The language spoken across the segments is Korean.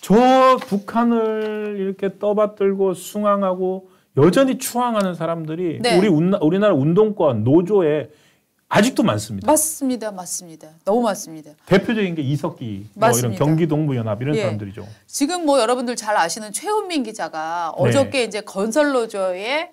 저 북한을 이렇게 떠받들고 숭앙하고 여전히 추앙하는 사람들이 네. 우리나라 운동권 노조에 아직도 많습니다. 맞습니다. 맞습니다. 너무 맞습니다. 대표적인 게 이석기, 뭐 이런 경기동부연합 이런 사람들이죠. 지금 뭐 여러분들 잘 아시는 최훈민 기자가 어저께 이제 건설노조의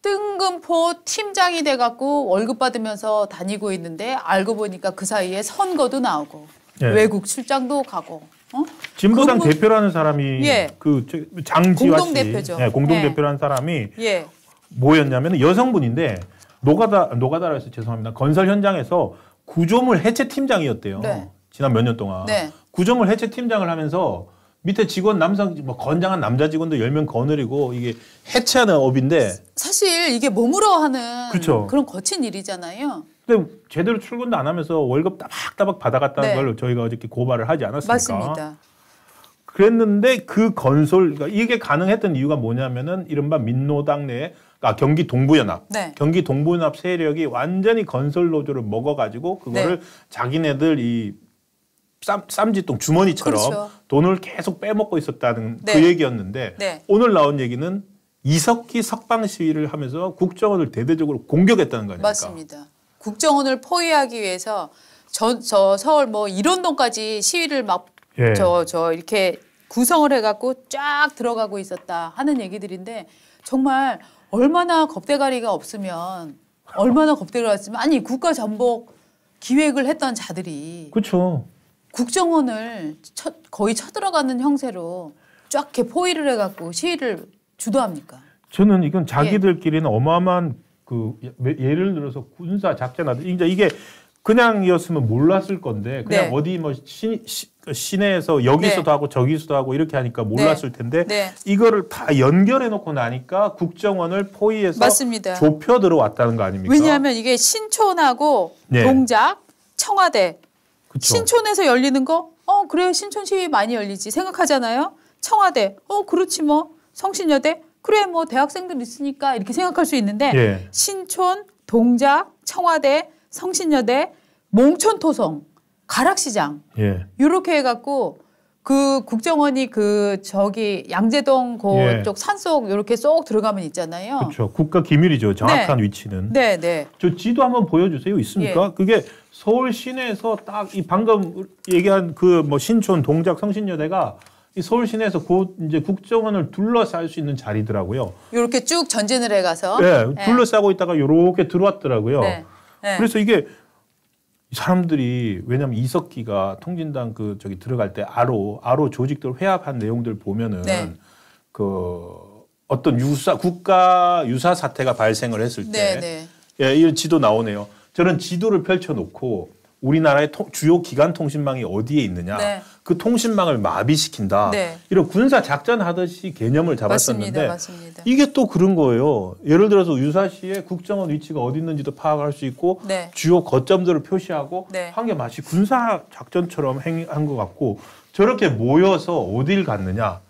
뜬금포 팀장이 돼갖고 월급 받으면서 다니고 있는데 알고 보니까 그 사이에 선거도 나오고 외국 출장도 가고. 진보당 대표라는 사람이 그 장지화 씨, 공동대표죠. 공동대표라는 사람이 뭐였냐면 여성분인데 노가다라 해서 죄송합니다. 건설 현장에서 구조물 해체 팀장이었대요. 지난 몇 년 동안. 구조물 해체 팀장을 하면서 밑에 직원 뭐 건장한 남자 직원도 10명 거느리고 이게 해체하는 업인데 사실 이게 몸으로 하는 그렇죠. 그런 거친 일이잖아요. 근데 제대로 출근도 안 하면서 월급 따박따박 받아갔다는 걸 저희가 어저께 고발을 하지 않았습니까? 맞습니다. 그랬는데 그 그러니까 이게 가능했던 이유가 뭐냐면은 이른바 민노당 내에 경기 동부연합, 경기 동부연합 세력이 완전히 건설 노조를 먹어가지고 그거를 자기네들 이 쌈짓돈 주머니처럼 돈을 계속 빼먹고 있었다는 그 얘기였는데 오늘 나온 얘기는 이석기 석방 시위를 하면서 국정원을 대대적으로 공격했다는 거 아닙니까? 맞습니다. 국정원을 포위하기 위해서 저 서울 뭐 일원동까지 시위를 막 이렇게 구성을 해갖고 쫙 들어가고 있었다 하는 얘기들인데 정말 얼마나 겁대가리가 없으면 아니 국가 전복 기획을 했던 자들이 그렇죠. 국정원을 거의 쳐들어가는 형세로 쫙 이렇게 포위를 해갖고 시위를 주도합니까? 저는 이건 자기들끼리는 어마어마한 예를 들어서 군사 작전하듯 이게 그냥이었으면 몰랐을 건데 그냥 어디 뭐 시내에서 여기서도 하고 저기서도 하고 이렇게 하니까 몰랐을 텐데 이거를 다 연결해 놓고 나니까 국정원을 포위해서 좁혀 들어왔다는 거 아닙니까? 왜냐하면 이게 신촌하고 동작, 청와대 신촌에서 열리는 거 그래 신촌 시위 많이 열리지 생각하잖아요. 청와대 그렇지 뭐 성신여대 그래 뭐 대학생들 있으니까 이렇게 생각할 수 있는데 신촌, 동작, 청와대, 성신여대, 몽촌토성, 가락시장 이렇게 해갖고 그 국정원이 저기 양재동 그쪽 산속 이렇게 쏙 들어가면 있잖아요. 그렇죠. 국가 기밀이죠. 정확한 위치는. 저 지도 한번 보여주세요. 있습니까? 그게 서울 시내에서 딱 이 방금 얘기한 그 뭐 신촌, 동작, 성신여대가 이 서울 시내에서 곧 이제 국정원을 둘러쌀 수 있는 자리더라고요. 이렇게 쭉 전진을 해가서. 둘러싸고 있다가 이렇게 들어왔더라고요. 그래서 이게 사람들이 왜냐하면 이석기가 통진당 저기 들어갈 때 아로 조직들 회합한 내용들 보면은 어떤 국가 유사 사태가 발생을 했을 때 이 지도 나오네요. 저런 지도를 펼쳐놓고 우리나라의 주요 기관 통신망이 어디에 있느냐 그 통신망을 마비시킨다 이런 군사 작전 하듯이 개념을 잡았었는데 맞습니다. 이게 또 그런 거예요. 예를 들어서 유사시에 국정원 위치가 어디 있는지도 파악할 수 있고 주요 거점들을 표시하고 한 게 마치 군사 작전처럼 한 것 같고 저렇게 모여서 어딜 갔느냐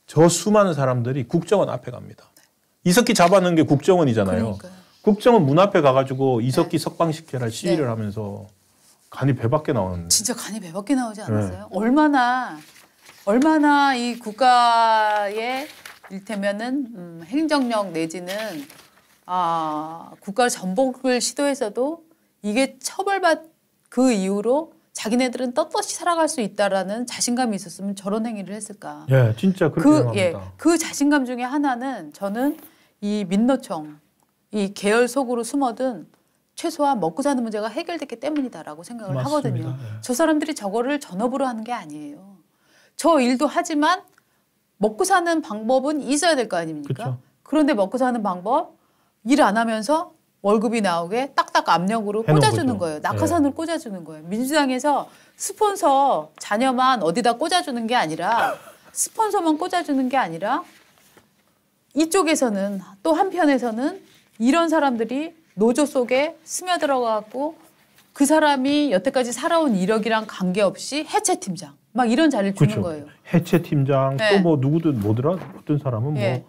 저 수많은 사람들이 국정원 앞에 갑니다. 이석기 잡아놓은 게 국정원이잖아요. 그러니까요. 국정원 문 앞에 가가지고 이석기 석방시켜라 시위를 하면서 간이 배밖에 나오는데. 진짜 간이 배밖에 나오지 않았어요? 얼마나 이 국가의 이를테면은 행정력 내지는 국가 전복을 시도해서도 이게 그 이후로 자기네들은 떳떳이 살아갈 수 있다라는 자신감이 있었으면 저런 행위를 했을까? 진짜 그렇게 생각합니다. 그 자신감 중에 하나는 저는 이 민노총 이 계열 속으로 숨어든 최소한 먹고 사는 문제가 해결됐기 때문이다라고 생각을 하거든요. 저 사람들이 저거를 전업으로 하는 게 아니에요. 저 일도 하지만 먹고 사는 방법은 있어야 될 거 아닙니까? 그런데 먹고 사는 방법 일 안 하면서 월급이 나오게 딱딱 압력으로 꽂아주는 거예요. 낙하산을 꽂아주는 거예요. 민주당에서 스폰서 자녀만 어디다 꽂아주는 게 아니라 스폰서만 꽂아주는 게 아니라 이쪽에서는 또 한편에서는 이런 사람들이 노조 속에 스며들어가고 그 사람이 여태까지 살아온 이력이랑 관계없이 해체팀장 막 이런 자리를 주는 거예요. 해체팀장 또 뭐 누구든 뭐더라 어떤 사람은 뭐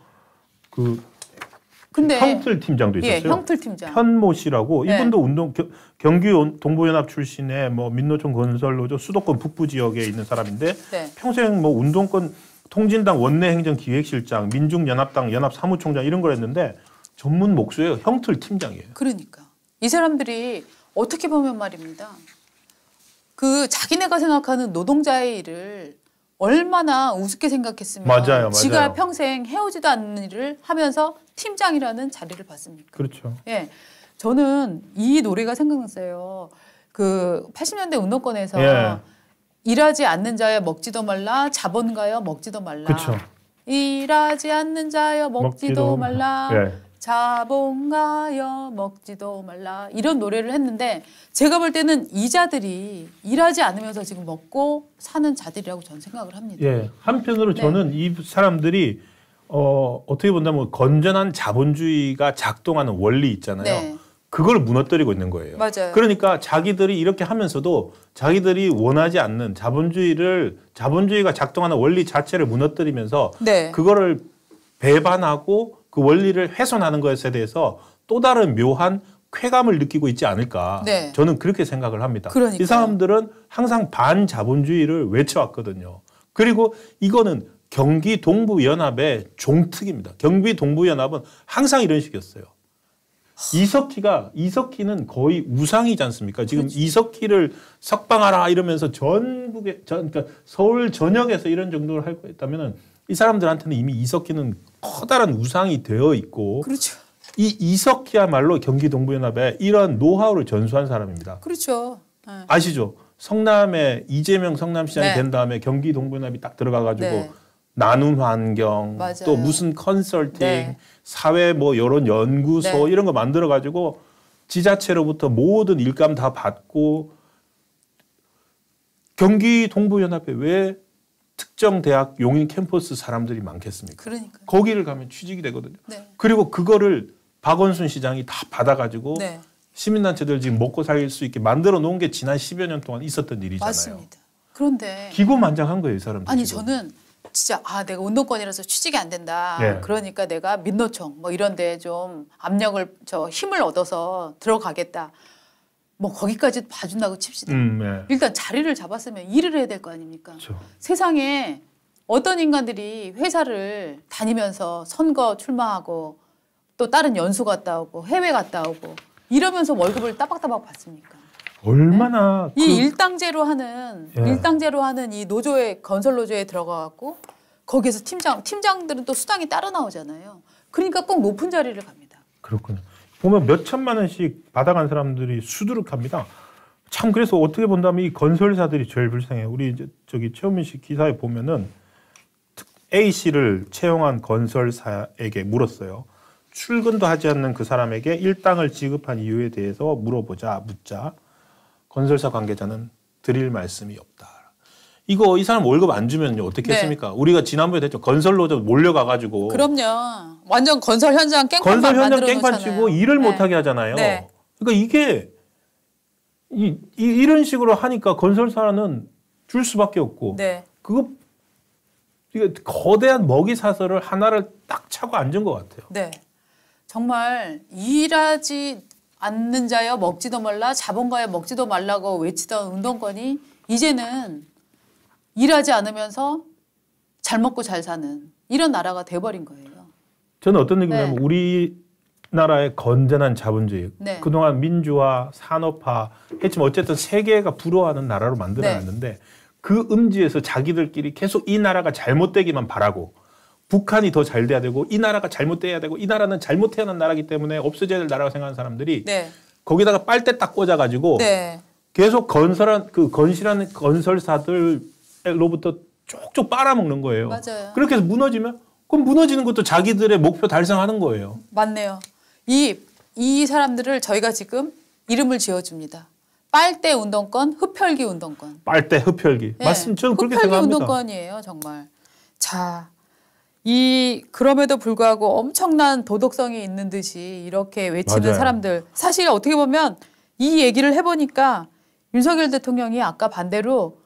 근데 형틀 팀장도 있었어요. 예, 형틀 팀장. 현모 씨라고 네. 이분도 경기 동부연합 출신의 뭐 민노총 건설노조 수도권 북부 지역에 있는 사람인데 네. 평생 뭐 운동권 통진당 원내행정기획실장, 민중연합당 연합사무총장 이런 걸 했는데 전문 목수예요. 형틀 팀장이에요. 그러니까 이 사람들이 어떻게 보면 말입니다. 그 자기네가 생각하는 노동자의 일을 얼마나 우습게 생각했으면 맞아요. 지가 평생 해오지도 않는 일을 하면서 팀장이라는 자리를 받습니까? 그렇죠. 예, 저는 이 노래가 생각났어요. 그 80년대 운동권에서 예. 일하지 않는 자여 먹지도 말라, 자본가여 먹지도 말라. 그렇죠. 일하지 않는 자여 먹지도 말라. 예. 자본가여 먹지도 말라. 이런 노래를 했는데 제가 볼 때는 이 자들이 일하지 않으면서 지금 먹고 사는 자들이라고 저는 생각을 합니다. 예. 한편으로 네. 저는 이 사람들이 어떻게 본다면 건전한 자본주의가 작동하는 원리 있잖아요. 네. 그걸 무너뜨리고 있는 거예요. 맞아요. 그러니까 자기들이 이렇게 하면서도 자기들이 원하지 않는 자본주의가 작동하는 원리 자체를 무너뜨리면서 네. 그거를 배반하고 그 원리를 훼손하는 것에 대해서 또 다른 묘한 쾌감을 느끼고 있지 않을까. 네. 저는 그렇게 생각을 합니다. 그러니까요. 이 사람들은 항상 반자본주의를 외쳐왔거든요. 그리고 이거는 경기 동부연합의 종특입니다. 경기 동부연합은 항상 이런 식이었어요. 이석희는 거의 우상이지 않습니까? 지금 그렇지. 이석희를 석방하라 이러면서 그러니까 서울 전역에서 이런 정도를 할 거였다면은 이 사람들한테는 이미 이석희는 커다란 우상이 되어 있고, 그렇죠. 이 이석희야말로 경기 동부연합에 이런 노하우를 전수한 사람입니다. 그렇죠. 네. 아시죠? 성남에 이재명 성남시장이 네. 된 다음에 경기 동부연합이 딱 들어가가지고 네. 나눔 환경, 맞아요. 또 무슨 컨설팅, 네. 사회 뭐 이런 연구소 네. 이런 거 만들어가지고 지자체로부터 모든 일감 다 받고, 경기 동부연합에 왜 특정 대학 용인 캠퍼스 사람들이 많겠습니까? 그러니까. 거기를 가면 취직이 되거든요. 네. 그리고 그거를 박원순 시장이 다 받아가지고 네. 시민단체들 지금 먹고 살 수 있게 만들어 놓은 게 지난 10여 년 동안 있었던 일이잖아요. 맞습니다. 그런데 기고만장한 거예요, 이 사람들. 아니 지금. 저는 진짜 내가 운동권이라서 취직이 안 된다. 네. 그러니까 내가 민노총 뭐 이런 데 좀 압력을 힘을 얻어서 들어가겠다. 뭐 거기까지 봐준다고 칩시다. 네. 일단 자리를 잡았으면 일을 해야 될 거 아닙니까? 그렇죠. 세상에 어떤 인간들이 회사를 다니면서 선거 출마하고 또 다른 연수 갔다 오고 해외 갔다 오고 이러면서 월급을 따박따박 받습니까? 얼마나 이 일당제로 하는 예. 일당제로 하는 이 노조에 건설 노조에 들어가 갖고 거기에서 팀장들은 또 수당이 따로 나오잖아요. 그러니까 꼭 높은 자리를 갑니다. 그렇군요. 보면 몇 천만 원씩 받아간 사람들이 수두룩합니다. 참 그래서 어떻게 본다면 이 건설사들이 제일 불쌍해요. 우리 이제 저기 최우민 씨 기사에 보면은 A 씨를 채용한 건설사에게 물었어요. 출근도 하지 않는 그 사람에게 일당을 지급한 이유에 대해서 묻자 건설사 관계자는 드릴 말씀이 없다. 이거 이 사람 월급 안 주면요 어떻게 네. 했습니까? 우리가 지난번에 됐죠. 건설노조 몰려가가지고 그럼요. 완전 건설 현장 깽판만 건설 현장 만들어 깽판 놓잖아요. 치고 일을 네. 못하게 하잖아요. 네. 그러니까 이게 이런 식으로 하니까 건설사는 줄 수밖에 없고 네. 이게 거대한 먹이 사슬을 하나를 딱 차고 앉은 것 같아요. 네. 정말 일하지 않는 자여 먹지도 말라 자본가여 먹지도 말라고 외치던 운동권이 이제는 일하지 않으면서 잘 먹고 잘 사는 이런 나라가 돼버린 거예요. 저는 어떤 느낌이냐면 네. 우리나라의 건전한 자본주의, 네. 그동안 민주화, 산업화 했지만 어쨌든 세계가 부러워하는 나라로 만들어놨는데 그 음지에서 자기들끼리 계속 이 나라가 잘못되기만 바라고 북한이 더 잘 돼야 되고 이 나라가 잘못돼야 되고 이 나라는 잘못 태어난 나라기 때문에 없어져야 될 나라고 생각하는 사람들이 네. 거기다가 빨대 딱 꽂아가지고 네. 계속 건실한 건설사들로부터 쪽쪽 빨아먹는 거예요. 맞아요. 그렇게 해서 무너지면 그럼 무너지는 것도 자기들의 목표 달성하는 거예요. 맞네요. 이 사람들을 저희가 지금 이름을 지어줍니다. 빨대 운동권, 흡혈귀 운동권. 빨대 흡혈귀. 네. 맞습니다. 저는 그렇게 흡혈귀 생각합니다. 운동권이에요, 정말. 자, 그럼에도 불구하고 엄청난 도덕성이 있는 듯이 이렇게 외치는 맞아요. 사람들. 사실 어떻게 보면 이 얘기를 해보니까 윤석열 대통령이 아까 반대로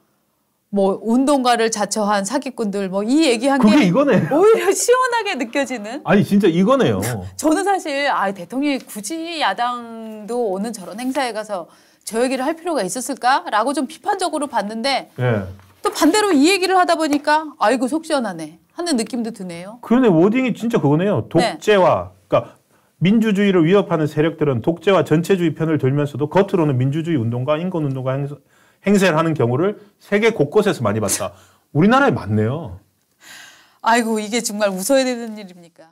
뭐 운동가를 자처한 사기꾼들 뭐 이 얘기한 그게 게 이거네. 오히려 시원하게 느껴지는. 아니 진짜 이거네요. 저는 사실 대통령이 굳이 야당도 오는 저런 행사에 가서 저 얘기를 할 필요가 있었을까라고 좀 비판적으로 봤는데 예. 또 반대로 이 얘기를 하다 보니까 아이고 속 시원하네 하는 느낌도 드네요. 그런데 워딩이 진짜 그거네요. 독재와 그러니까 민주주의를 위협하는 세력들은 독재와 전체주의 편을 들면서도 겉으로는 민주주의 운동가, 인권운동가 행세를 하는 경우를 세계 곳곳에서 많이 봤다. 우리나라에 많네요. 아이고 이게 정말 웃어야 되는 일입니까?